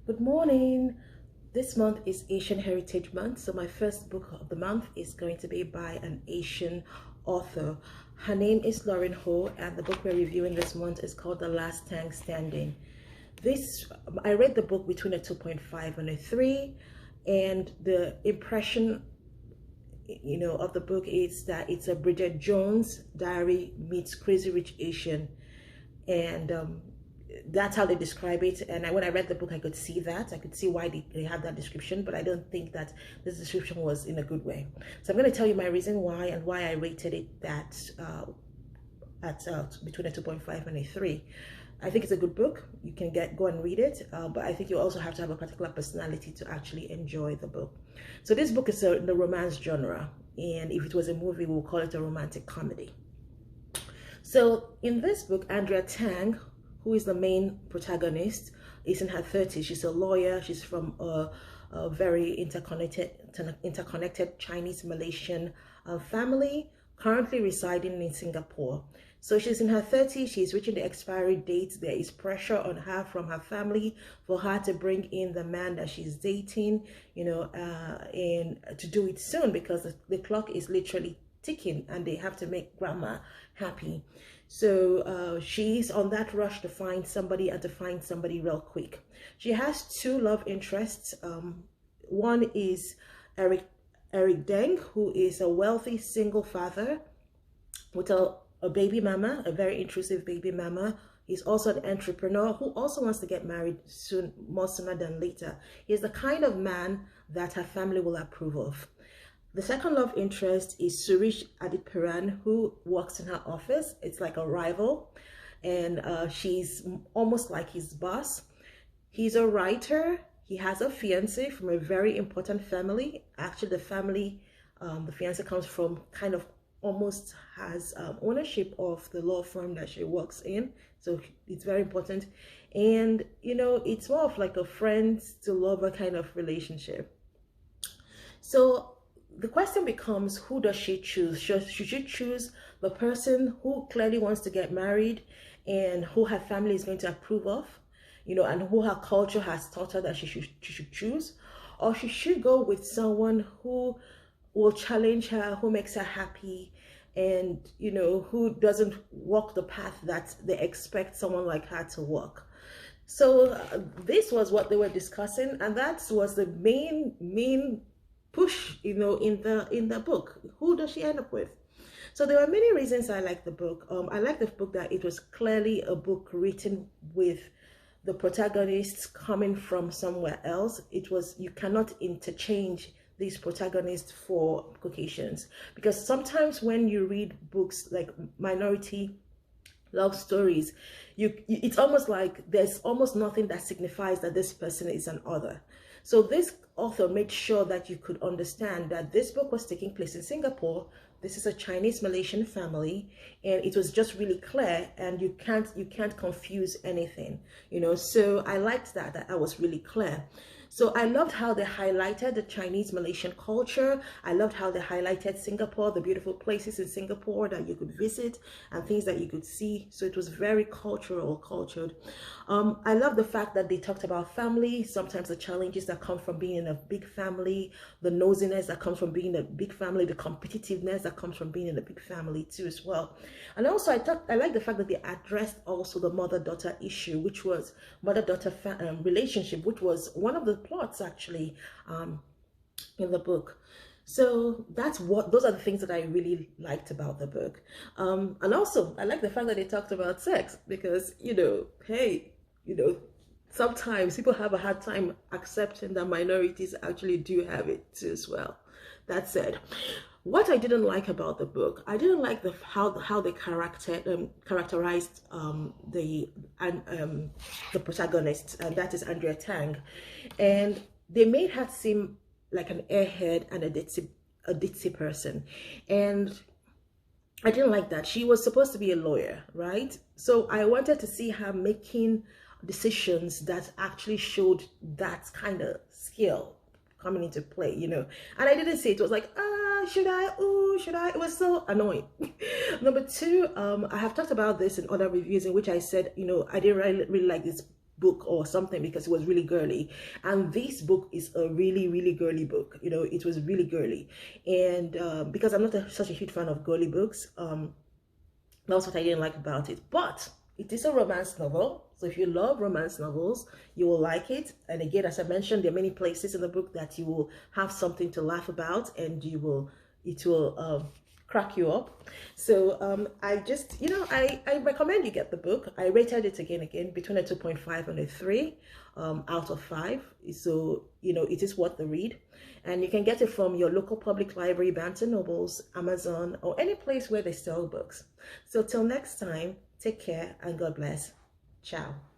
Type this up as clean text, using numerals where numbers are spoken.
Good morning. This month is Asian Heritage Month, so my first book of the month is going to be by an Asian author. Her name is Lauren Ho, and the book we're reviewing this month is called The Last Tang Standing. I read the book between a 2.5 and a 3, and the impression of the book is that it's a Bridget Jones diary meets Crazy Rich Asian, and that's how they describe it. And when I read the book, I could see that. I could see why they had that description, but I don't think that this description was in a good way. So I'm going to tell you my reason why and why I rated it that at between a 2.5 and a 3. I think it's a good book. You can go and read it, but I think you also have to have a particular personality to actually enjoy the book. So this book is in the romance genre, and if it was a movie, we'll call it a romantic comedy. So in this book, Andrea Tang, who is the main protagonist, is in her 30s. She's a lawyer. She's from a very interconnected Chinese-Malaysian family, currently residing in Singapore. So she's in her 30s. She's reaching the expiry date. There is pressure on her from her family for her to bring in the man that she's dating, and to do it soon because the clock is literally ticking and they have to make grandma happy. So she's on that rush to find somebody and to find somebody real quick. She has two love interests. One is Eric Deng, who is a wealthy single father with a baby mama, a very intrusive baby mama. He's also an entrepreneur who also wants to get married soon, more sooner than later. He's the kind of man that her family will approve of. The second love interest is Suresh Aditparan, who works in her office. It's like a rival, and she's almost like his boss. He's a writer. He has a fiance from a very important family. Actually, the family the fiance comes from kind of almost has ownership of the law firm that she works in. So it's very important. And, it's more of like a friends to lover kind of relationship. So the question becomes, who does she choose? Should she choose the person who clearly wants to get married and who her family is going to approve of, and who her culture has taught her that she should choose? Or she should go with someone who will challenge her, who makes her happy, and, who doesn't walk the path that they expect someone like her to walk. So this was what they were discussing, and that was the main push, in the book. Who does she end up with? So there were many reasons I like the book. I like the book that it was clearly a book written with the protagonists coming from somewhere else. You cannot interchange these protagonists for Caucasians, because sometimes when you read books like minority love stories, it's almost like there's almost nothing that signifies that this person is an other. So this author made sure that you could understand that this book was taking place in Singapore. This is a Chinese-Malaysian family, and it was just really clear, and you can't confuse anything, So I liked that was really clear. So I loved how they highlighted the Chinese-Malaysian culture. I loved how they highlighted Singapore, the beautiful places in Singapore that you could visit and things that you could see. So it was very cultured. I love the fact that they talked about family, sometimes the challenges that come from being in a big family, the nosiness that comes from being in a big family, the competitiveness that comes from being in a big family too as well. And also I like the fact that they addressed also the mother-daughter issue, which was mother-daughter relationship, which was one of the plots actually in the book. So those are the things that I really liked about the book. And also I like the fact that they talked about sex, because sometimes people have a hard time accepting that minorities actually do have it too as well. That said, what I didn't like about the book, I didn't like how they characterized the protagonist, and that is Andrea Tang, and they made her seem like an airhead and a ditzy person, and I didn't like that. She was supposed to be a lawyer, right? So I wanted to see her making decisions that actually showed that kind of skill coming into play, And I didn't say it was like, should I? Ooh, should I? It was so annoying. Number two, I have talked about this in other reviews in which I said, I didn't really like this book or something because it was really girly. And this book is a really, really girly book. You know, it was really girly. And because I'm not such a huge fan of girly books, that's what I didn't like about it. But it is a romance novel. So if you love romance novels, you will like it. And again, as I mentioned, there are many places in the book that you will have something to laugh about, and it will crack you up. So I just, I recommend you get the book. I rated it again between a 2.5 and a 3 out of 5. So it is worth the read, and you can get it from your local public library, Barnes and Nobles, Amazon, or any place where they sell books. So till next time, take care and God bless. Ciao.